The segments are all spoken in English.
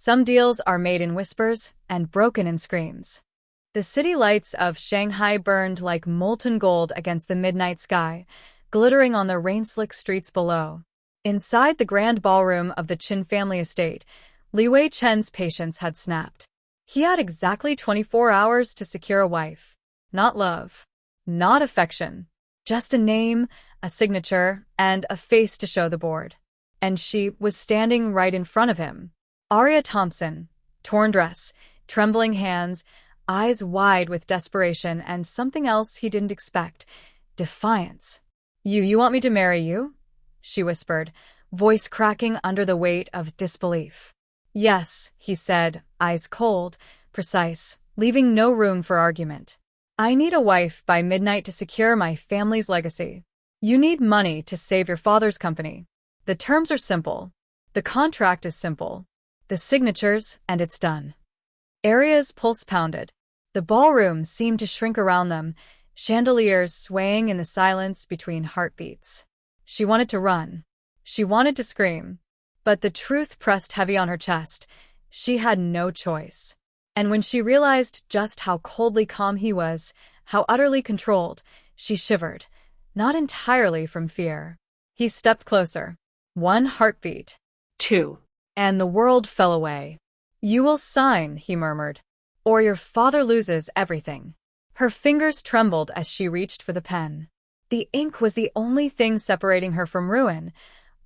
Some deals are made in whispers and broken in screams. The city lights of Shanghai burned like molten gold against the midnight sky, glittering on the rain-slick streets below. Inside the grand ballroom of the Qin family estate, Li Wei Chen's patience had snapped. He had exactly 24 hours to secure a wife. Not love. Not affection. Just a name, a signature, and a face to show the board. And she was standing right in front of him. Aria Thompson, torn dress, trembling hands, eyes wide with desperation and something else he didn't expect, defiance. You want me to marry you?" she whispered, voice cracking under the weight of disbelief. "Yes," he said, eyes cold, precise, leaving no room for argument. "I need a wife by midnight to secure my family's legacy. You need money to save your father's company. The terms are simple. The contract is simple. The signatures, and it's done." Aria's pulse pounded. The ballroom seemed to shrink around them, chandeliers swaying in the silence between heartbeats. She wanted to run. She wanted to scream. But the truth pressed heavy on her chest. She had no choice. And when she realized just how coldly calm he was, how utterly controlled, she shivered, not entirely from fear. He stepped closer. 1 heartbeat. 2. And the world fell away. "You will sign," he murmured, "or your father loses everything." Her fingers trembled as she reached for the pen. The ink was the only thing separating her from ruin,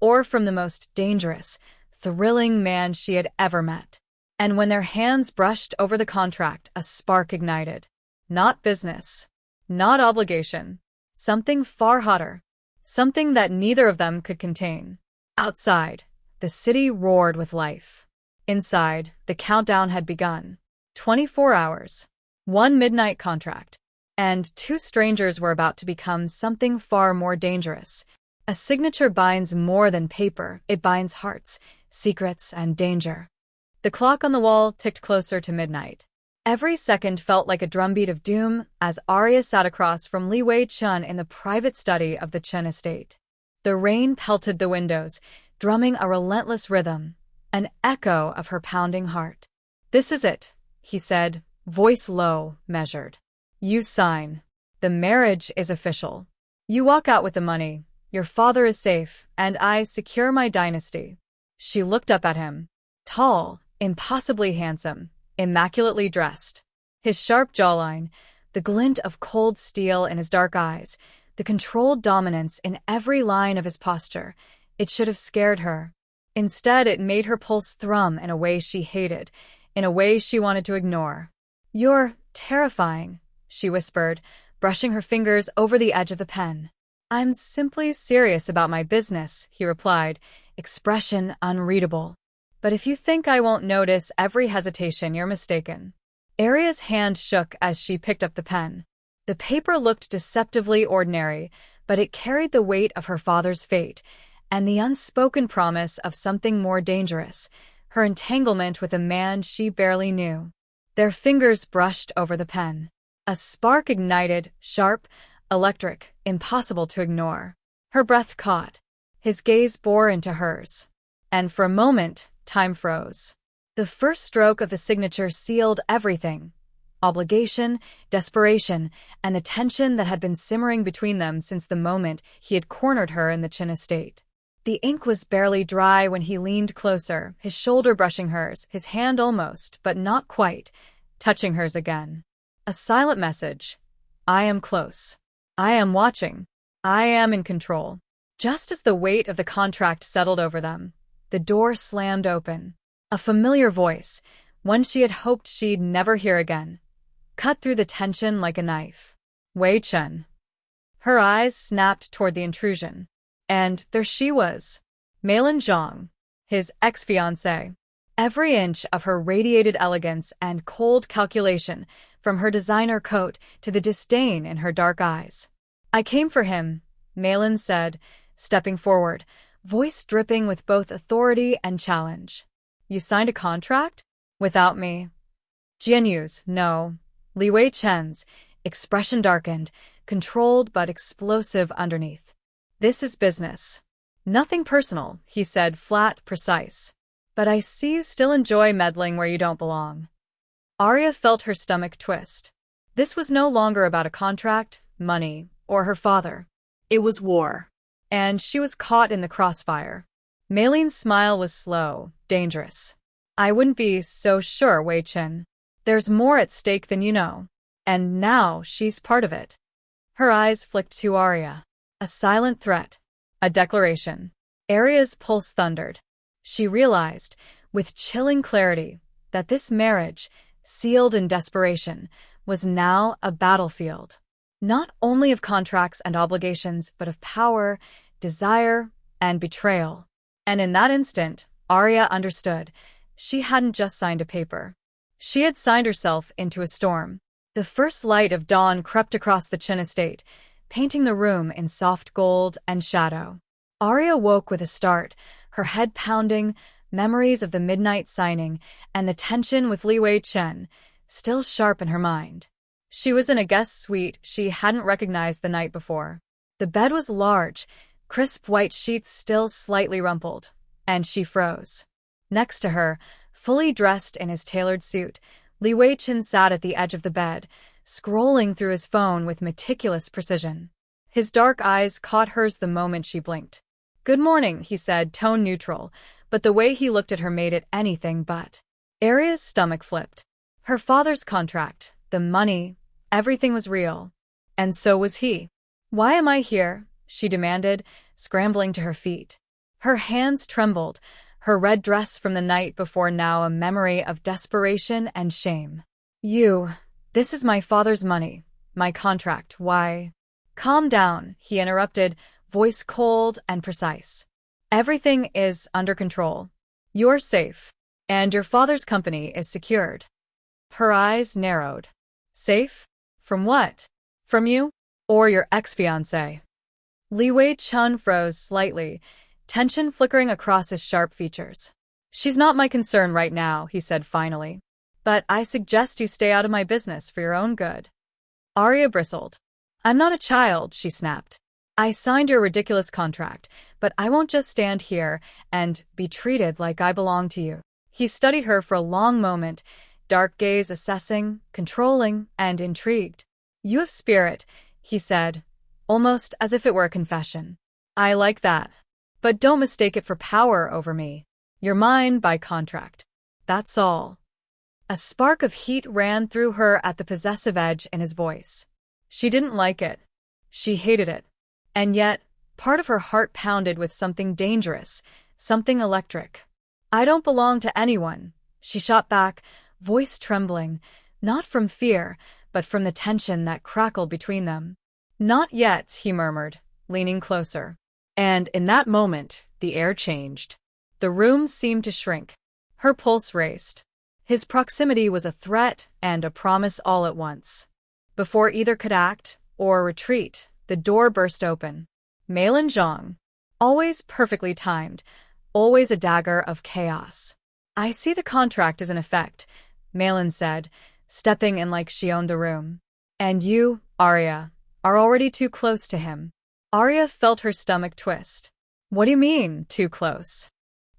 or from the most dangerous, thrilling man she had ever met. And when their hands brushed over the contract, a spark ignited. Not business. Not obligation. Something far hotter. Something that neither of them could contain. Outside, the city roared with life. Inside, the countdown had begun. 24 hours. 1 midnight contract. And 2 strangers were about to become something far more dangerous. A signature binds more than paper. It binds hearts, secrets, and danger. The clock on the wall ticked closer to midnight. Every second felt like a drumbeat of doom as Aria sat across from Li Wei Chen in the private study of the Chen estate. The rain pelted the windows, drumming a relentless rhythm, an echo of her pounding heart. "This is it," he said, voice low, measured. "You sign. The marriage is official. You walk out with the money. Your father is safe, and I secure my dynasty." She looked up at him. Tall, impossibly handsome, immaculately dressed. His sharp jawline, the glint of cold steel in his dark eyes, the controlled dominance in every line of his posture. It should have scared her. Instead, it made her pulse thrum in a way she hated, in a way she wanted to ignore. "You're terrifying," she whispered, brushing her fingers over the edge of the pen. "I'm simply serious about my business," he replied, expression unreadable. "But if you think I won't notice every hesitation, you're mistaken." Aria's hand shook as she picked up the pen. The paper looked deceptively ordinary, but it carried the weight of her father's fate, and the unspoken promise of something more dangerous, her entanglement with a man she barely knew. Their fingers brushed over the pen. A spark ignited, sharp, electric, impossible to ignore. Her breath caught. His gaze bore into hers. And for a moment, time froze. The first stroke of the signature sealed everything. Obligation, desperation, and the tension that had been simmering between them since the moment he had cornered her in the Qin estate. The ink was barely dry when he leaned closer, his shoulder brushing hers, his hand almost, but not quite, touching hers again. A silent message. "I am close. I am watching. I am in control." Just as the weight of the contract settled over them, the door slammed open. A familiar voice, one she had hoped she'd never hear again, cut through the tension like a knife. "Wei Chen." Her eyes snapped toward the intrusion. And there she was, Meilin Zhang, his ex-fiancée. Every inch of her radiated elegance and cold calculation, from her designer coat to the disdain in her dark eyes. "I came for him," Meilin said, stepping forward, voice dripping with both authority and challenge. "You signed a contract? Without me?" Jianyu's, no. Li Wei Chen's, expression darkened, controlled but explosive underneath. "This is business. Nothing personal," he said, flat, precise. But I see you still enjoy meddling where you don't belong. Aria felt her stomach twist. This was no longer about a contract, money, or her father. It was war. And she was caught in the crossfire. Mei-Lin's smile was slow, dangerous. I wouldn't be so sure, Wei Chen. There's more at stake than you know. And now she's part of it. Her eyes flicked to Aria. A silent threat. A declaration. Aria's pulse thundered. She realized, with chilling clarity, that this marriage, sealed in desperation, was now a battlefield. Not only of contracts and obligations, but of power, desire, and betrayal. And in that instant, Aria understood. She hadn't just signed a paper. She had signed herself into a storm. The first light of dawn crept across the Chen estate, painting the room in soft gold and shadow. Aria woke with a start, her head pounding, memories of the midnight signing and the tension with Li Wei Chen still sharp in her mind. She was in a guest suite she hadn't recognized the night before. The bed was large, crisp white sheets still slightly rumpled, and she froze. Next to her, fully dressed in his tailored suit, Li Wei Chen sat at the edge of the bed, scrolling through his phone with meticulous precision. His dark eyes caught hers the moment she blinked. "Good morning," he said, tone neutral, but the way he looked at her made it anything but. Aria's stomach flipped. Her father's contract, the money, everything was real. And so was he. "Why am I here?" she demanded, scrambling to her feet. Her hands trembled, her red dress from the night before now a memory of desperation and shame. This is my father's money, my contract, why?" "Calm down," he interrupted, voice cold and precise. "Everything is under control. You're safe, and your father's company is secured." Her eyes narrowed. "Safe? From what? From you? Or your ex-fiancée?" Li Wei Chen froze slightly, tension flickering across his sharp features. "She's not my concern right now," he said finally. "But I suggest you stay out of my business for your own good." Aria bristled. "I'm not a child," she snapped. "I signed your ridiculous contract, but I won't just stand here and be treated like I belong to you." He studied her for a long moment, dark gaze assessing, controlling, and intrigued. "You have spirit," he said, almost as if it were a confession. "I like that. But don't mistake it for power over me. You're mine by contract. That's all." A spark of heat ran through her at the possessive edge in his voice. She didn't like it. She hated it. And yet, part of her heart pounded with something dangerous, something electric. "I don't belong to anyone," she shot back, voice trembling, not from fear, but from the tension that crackled between them. "Not yet," he murmured, leaning closer. And in that moment, the air changed. The room seemed to shrink. Her pulse raced. His proximity was a threat and a promise all at once. Before either could act or retreat, the door burst open. Mei-Lin Zhang. Always perfectly timed, always a dagger of chaos. "I see the contract is in effect," Mei-Lin said, stepping in like she owned the room. "And you, Aria, are already too close to him." Aria felt her stomach twist. "What do you mean, too close?"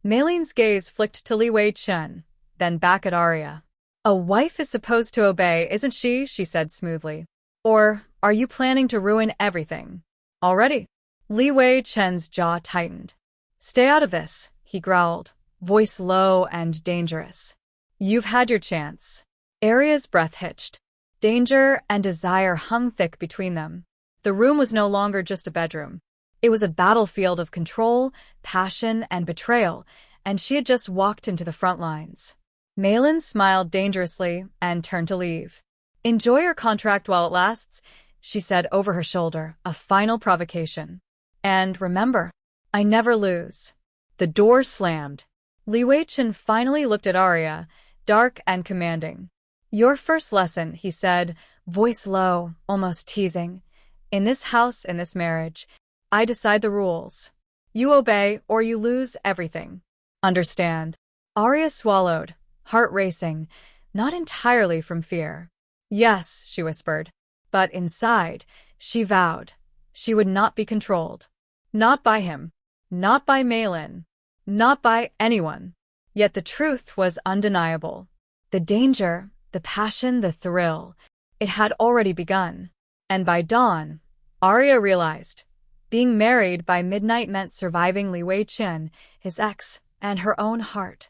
Mei-Lin's gaze flicked to Li Wei Chen, then back at Aria. "A wife is supposed to obey, isn't she?" she said smoothly. "Or are you planning to ruin everything? Already?" Li Wei Chen's jaw tightened. "Stay out of this," he growled, voice low and dangerous. "You've had your chance." Aria's breath hitched. Danger and desire hung thick between them. The room was no longer just a bedroom. It was a battlefield of control, passion, and betrayal, and she had just walked into the front lines. Mei-Lin smiled dangerously and turned to leave. "Enjoy your contract while it lasts," she said over her shoulder, a final provocation. "And remember, I never lose." The door slammed. Li Wei Chen finally looked at Aria, dark and commanding. "Your first lesson," he said, voice low, almost teasing. "In this house, in this marriage, I decide the rules. You obey or you lose everything. Understand?" Aria swallowed, heart racing, not entirely from fear. "Yes," she whispered. But inside, she vowed, she would not be controlled. Not by him. Not by Mei-Lin. Not by anyone. Yet the truth was undeniable. The danger, the passion, the thrill, it had already begun. And by dawn, Aria realized, being married by midnight meant surviving Li Wei-chen, his ex, and her own heart,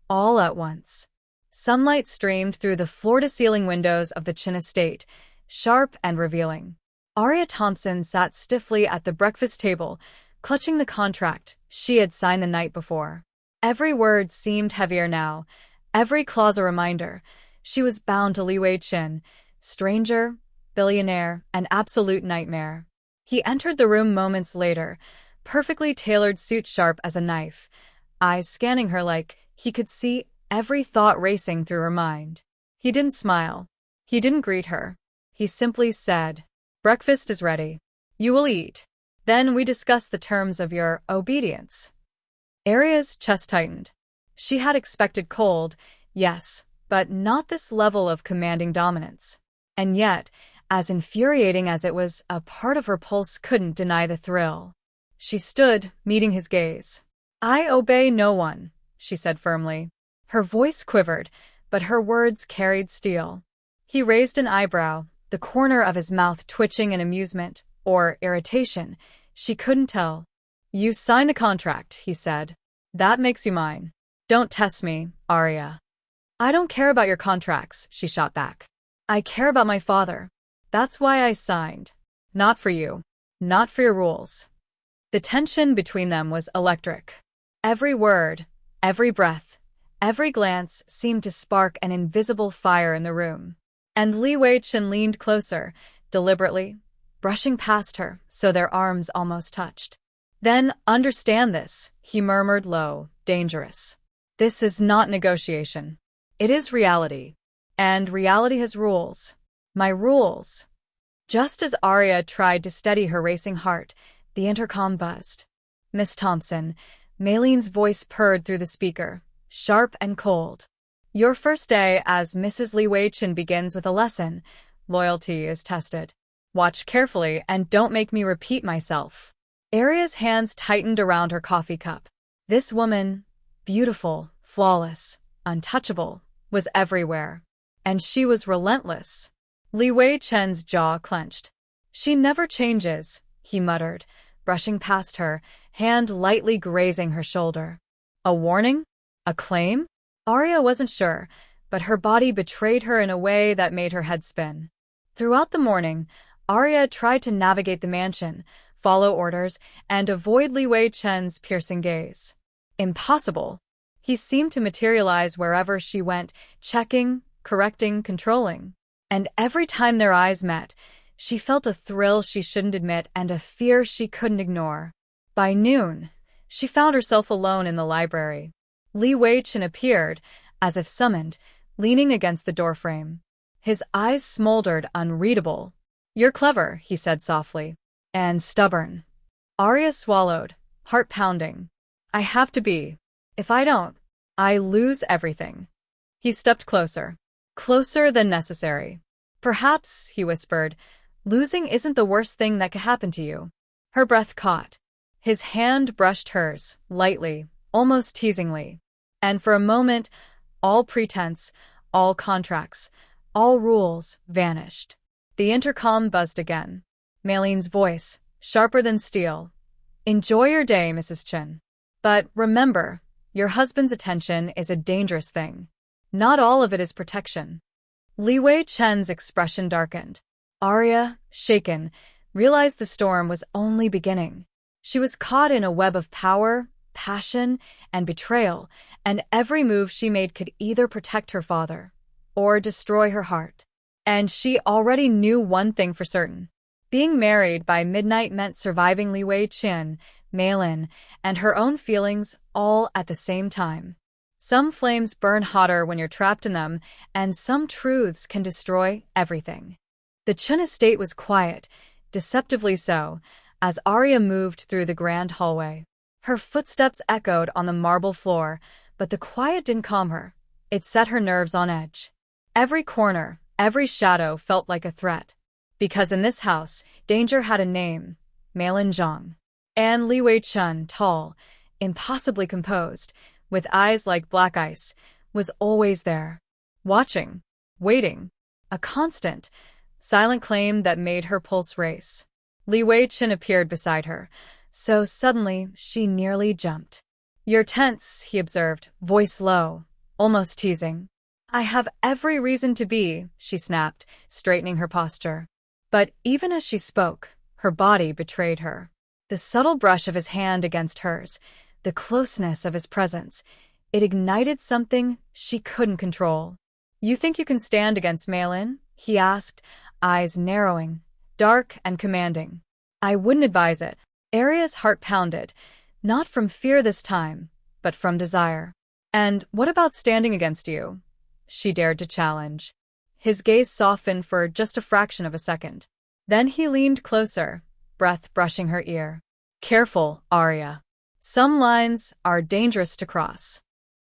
all at once. Sunlight streamed through the floor-to-ceiling windows of the Chen estate, sharp and revealing. Aria Thompson sat stiffly at the breakfast table, clutching the contract she had signed the night before. Every word seemed heavier now, every clause a reminder. She was bound to Li Wei-chen, stranger, billionaire, an absolute nightmare. He entered the room moments later, perfectly tailored suit sharp as a knife, eyes scanning her like he could see every thought racing through her mind. He didn't smile. He didn't greet her. He simply said, "Breakfast is ready. You will eat. Then we discuss the terms of your obedience." Aria's chest tightened. She had expected cold, yes, but not this level of commanding dominance. And yet, as infuriating as it was, a part of her pulse couldn't deny the thrill. She stood, meeting his gaze. "I obey no one," she said firmly. Her voice quivered, but her words carried steel. He raised an eyebrow, the corner of his mouth twitching in amusement or irritation. She couldn't tell. "You signed the contract," he said. "That makes you mine. Don't test me, Aria." "I don't care about your contracts," she shot back. "I care about my father. That's why I signed. Not for you. Not for your rules." The tension between them was electric. Every word, every breath, every glance seemed to spark an invisible fire in the room. And Li Wei-chen leaned closer, deliberately, brushing past her so their arms almost touched. "Then understand this," he murmured low, dangerous. "This is not negotiation. It is reality. And reality has rules. My rules." Just as Aria tried to steady her racing heart, the intercom buzzed. "Miss Thompson," Maylene's voice purred through the speaker, sharp and cold. "Your first day as Mrs. Li Wei-chen begins with a lesson. Loyalty is tested. Watch carefully and don't make me repeat myself." Aria's hands tightened around her coffee cup. This woman, beautiful, flawless, untouchable, was everywhere. And she was relentless. Li Wei-chen's jaw clenched. "She never changes," he muttered, brushing past her, hand lightly grazing her shoulder. A warning? A claim? Aria wasn't sure, but her body betrayed her in a way that made her head spin. Throughout the morning, Aria tried to navigate the mansion, follow orders, and avoid Li Wei-chen's piercing gaze. Impossible. He seemed to materialize wherever she went, checking, correcting, controlling. And every time their eyes met, she felt a thrill she shouldn't admit and a fear she couldn't ignore. By noon, she found herself alone in the library. Li Wei-chen appeared, as if summoned, leaning against the doorframe. His eyes smoldered, unreadable. "You're clever," he said softly. "And stubborn." Aria swallowed, heart pounding. "I have to be. If I don't, I lose everything." He stepped closer. Closer than necessary. "Perhaps," he whispered, "losing isn't the worst thing that could happen to you." Her breath caught. His hand brushed hers, lightly, almost teasingly. And for a moment, all pretense, all contracts, all rules vanished. The intercom buzzed again. Maylene's voice, sharper than steel. "Enjoy your day, Mrs. Chen. But remember, your husband's attention is a dangerous thing. Not all of it is protection." Li Wei-chen's expression darkened. Aria, shaken, realized the storm was only beginning. She was caught in a web of power, passion, and betrayal, and every move she made could either protect her father or destroy her heart. And she already knew one thing for certain. Being married by midnight meant surviving Li Wei-chen, Maylin, and her own feelings all at the same time. Some flames burn hotter when you're trapped in them, and some truths can destroy everything. The Chen estate was quiet, deceptively so, as Aria moved through the grand hallway. Her footsteps echoed on the marble floor, but the quiet didn't calm her. It set her nerves on edge. Every corner, every shadow felt like a threat. Because in this house, danger had a name, Maylin Zhang. And Li Wei-chen, tall, impossibly composed, with eyes like black ice, was always there. Watching. Waiting. A constant, silent claim that made her pulse race. Li Wei-Chen appeared beside her, so suddenly she nearly jumped. "You're tense," he observed, voice low, almost teasing. "I have every reason to be," she snapped, straightening her posture. But even as she spoke, her body betrayed her. The subtle brush of his hand against hers, the closeness of his presence, it ignited something she couldn't control. "You think you can stand against Malin?" he asked, eyes narrowing, dark and commanding. "I wouldn't advise it." Aria's heart pounded, not from fear this time, but from desire. "And what about standing against you?" she dared to challenge. His gaze softened for just a fraction of a second. Then he leaned closer, breath brushing her ear. "Careful, Aria. Some lines are dangerous to cross."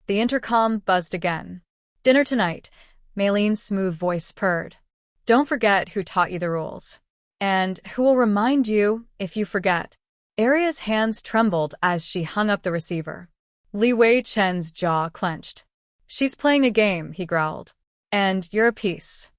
The intercom buzzed again. "Dinner tonight," Mayleen's smooth voice purred. "Don't forget who taught you the rules. And who will remind you if you forget." Aria's hands trembled as she hung up the receiver. Li Wei-Chen's jaw clenched. "She's playing a game," he growled. "And you're a piece."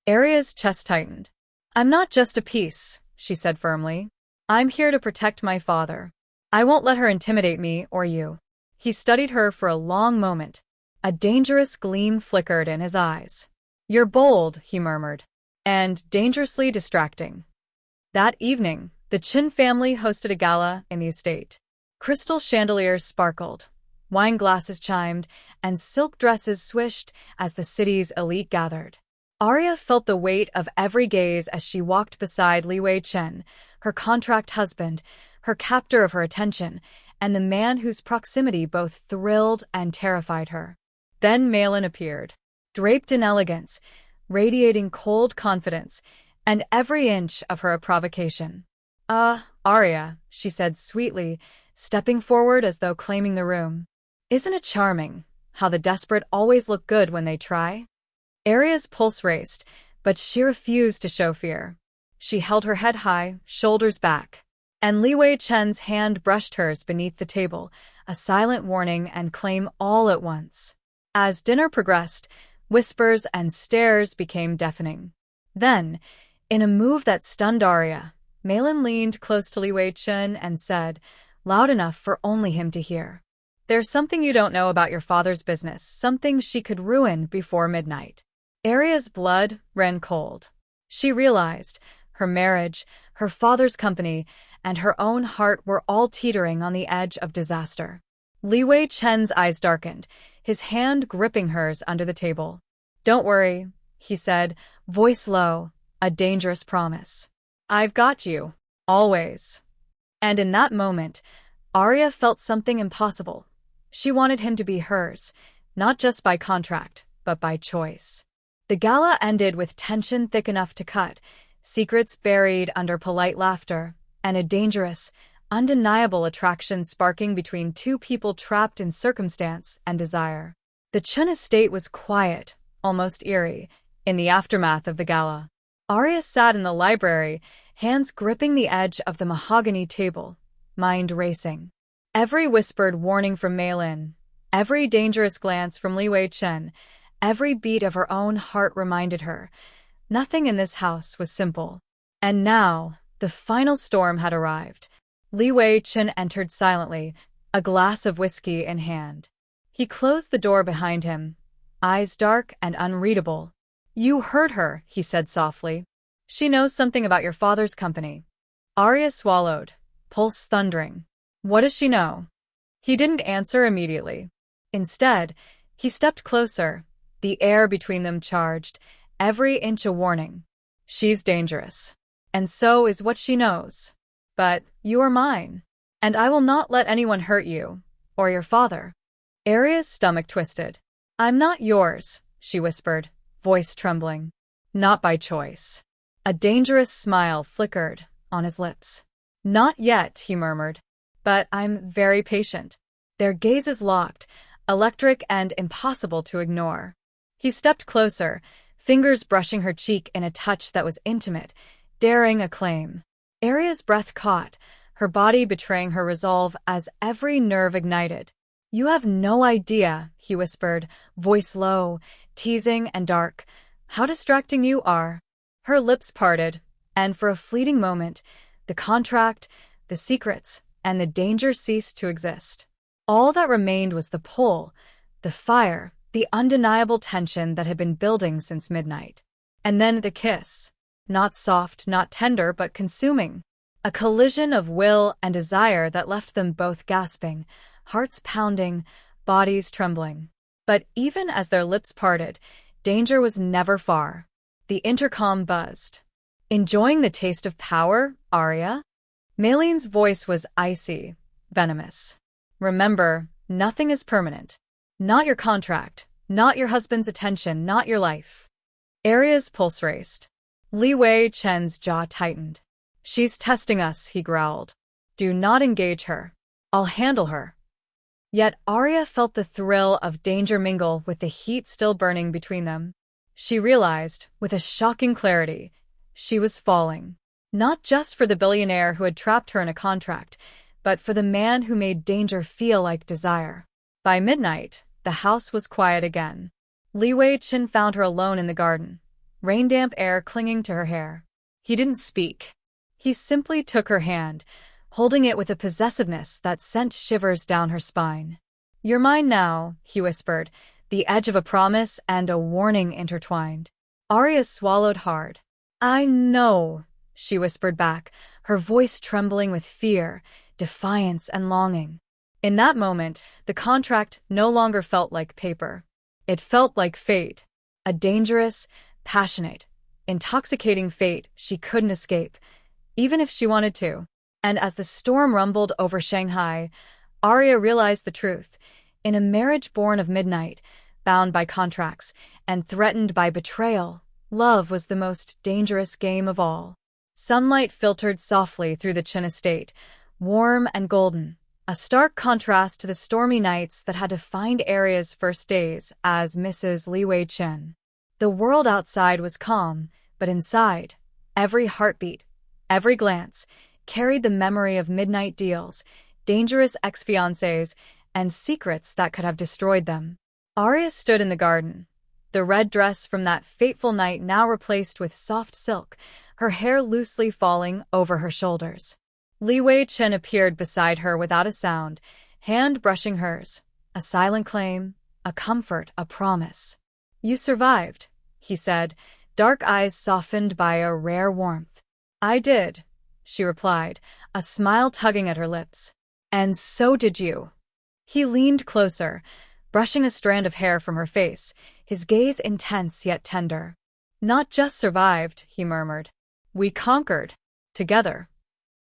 Aria's chest tightened. "I'm not just a piece," she said firmly. "I'm here to protect my father. I won't let her intimidate me or you." He studied her for a long moment. A dangerous gleam flickered in his eyes. "You're bold," he murmured, "and dangerously distracting." That evening, the Chen family hosted a gala in the estate. Crystal chandeliers sparkled, wine glasses chimed, and silk dresses swished as the city's elite gathered. Aria felt the weight of every gaze as she walked beside Li Wei-Chen, her contract husband, her captor of her attention, and the man whose proximity both thrilled and terrified her. Then Malin appeared, draped in elegance, radiating cold confidence, and every inch of her a provocation. Aria," she said sweetly, stepping forward as though claiming the room. "Isn't it charming how the desperate always look good when they try?" Aria's pulse raced, but she refused to show fear. She held her head high, shoulders back, and Li Wei-Chen's hand brushed hers beneath the table, a silent warning and claim all at once. As dinner progressed, whispers and stares became deafening. Then, in a move that stunned Aria, Malin leaned close to Li Wei-Chen and said, loud enough for only him to hear, "There's something you don't know about your father's business, something she could ruin before midnight." Aria's blood ran cold. She realized her marriage, her father's company, and her own heart were all teetering on the edge of disaster. Li Wei-Chen's eyes darkened, his hand gripping hers under the table. "Don't worry," he said, voice low, a dangerous promise. "I've got you. Always." And in that moment, Aria felt something impossible. She wanted him to be hers, not just by contract, but by choice. The gala ended with tension thick enough to cut, secrets buried under polite laughter, and a dangerous, undeniable attraction sparking between two people trapped in circumstance and desire. The Chen estate was quiet, almost eerie, in the aftermath of the gala. Aria sat in the library, hands gripping the edge of the mahogany table, mind racing. Every whispered warning from Malin, every dangerous glance from Li Wei-Chen, every beat of her own heart reminded her, nothing in this house was simple. And now, the final storm had arrived. Li Wei-Chen entered silently, a glass of whiskey in hand. He closed the door behind him, eyes dark and unreadable. "You heard her," he said softly. "She knows something about your father's company." Aria swallowed, pulse thundering. "What does she know?" He didn't answer immediately. Instead, he stepped closer, the air between them charged, every inch a warning. "She's dangerous. And so is what she knows. But you are mine. And I will not let anyone hurt you, or your father." Aria's stomach twisted. "I'm not yours," she whispered, voice trembling. "Not by choice." A dangerous smile flickered on his lips. "Not yet," he murmured. "But I'm very patient." Their gazes locked, electric and impossible to ignore. He stepped closer, fingers brushing her cheek in a touch that was intimate, daring a claim. Aria's breath caught, her body betraying her resolve as every nerve ignited. "You have no idea," he whispered, voice low, teasing and dark, "how distracting you are." Her lips parted, and for a fleeting moment, the contract, the secrets, and the danger ceased to exist. All that remained was the pull, the fire, the undeniable tension that had been building since midnight. And then the kiss. Not soft, not tender, but consuming. A collision of will and desire that left them both gasping, hearts pounding, bodies trembling. But even as their lips parted, danger was never far. The intercom buzzed. "Enjoying the taste of power, Aria?" Maline's voice was icy, venomous. "Remember, nothing is permanent. Not your contract, not your husband's attention, not your life." Aria's pulse raced. Li Wei Chen's jaw tightened. "She's testing us," he growled. "Do not engage her. I'll handle her." Yet Aria felt the thrill of danger mingle with the heat still burning between them. She realized, with a shocking clarity, she was falling. Not just for the billionaire who had trapped her in a contract, but for the man who made danger feel like desire. By midnight, the house was quiet again. Li Wei Chen found her alone in the garden, rain-damp air clinging to her hair. He didn't speak. He simply took her hand, holding it with a possessiveness that sent shivers down her spine. "You're mine now," he whispered, the edge of a promise and a warning intertwined. Aria swallowed hard. "I know," she whispered back, her voice trembling with fear, defiance, and longing. In that moment, the contract no longer felt like paper. It felt like fate, a dangerous, passionate, intoxicating fate she couldn't escape, even if she wanted to. And as the storm rumbled over Shanghai, Aria realized the truth. In a marriage born of midnight, bound by contracts, and threatened by betrayal, love was the most dangerous game of all. Sunlight filtered softly through the Chen estate, warm and golden, a stark contrast to the stormy nights that had defined Aria's first days as Mrs. Li Wei Chen. The world outside was calm, but inside, every heartbeat, every glance, carried the memory of midnight deals, dangerous ex-fiancés, and secrets that could have destroyed them. Aria stood in the garden, the red dress from that fateful night now replaced with soft silk, her hair loosely falling over her shoulders. Li Wei Chen appeared beside her without a sound, hand brushing hers, a silent claim, a comfort, a promise. "You survived," he said, dark eyes softened by a rare warmth. "I did," she replied, a smile tugging at her lips. "And so did you." He leaned closer, brushing a strand of hair from her face, his gaze intense yet tender. "Not just survived," he murmured. "We conquered. Together."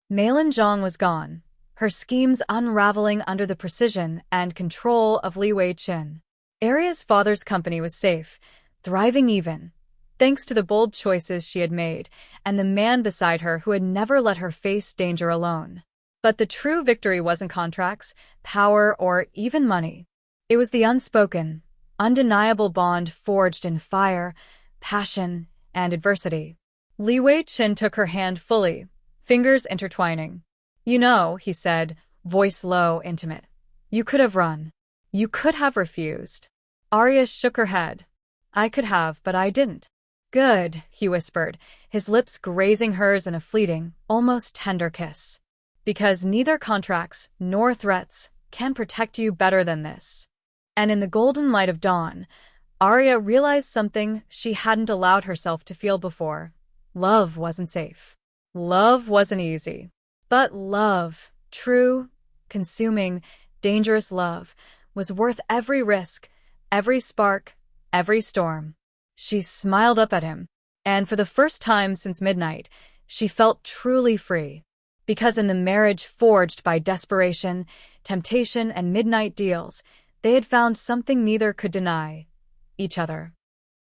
Malin Zhang was gone, her schemes unraveling under the precision and control of Li Wei Chen. Aria's father's company was safe, thriving even, thanks to the bold choices she had made, and the man beside her who had never let her face danger alone. But the true victory wasn't contracts, power, or even money. It was the unspoken, undeniable bond forged in fire, passion, and adversity. Li Wei Chen took her hand fully, fingers intertwining. "You know," he said, voice low, intimate. "You could have run. You could have refused." Aria shook her head. "I could have, but I didn't." "Good," he whispered, his lips grazing hers in a fleeting, almost tender kiss. "Because neither contracts nor threats can protect you better than this." And in the golden light of dawn, Aria realized something she hadn't allowed herself to feel before. Love wasn't safe. Love wasn't easy. But love, true, consuming, dangerous love, was worth every risk, every spark, every storm. She smiled up at him, and for the first time since midnight, she felt truly free. Because in the marriage forged by desperation, temptation, and midnight deals, they had found something neither could deny: each other.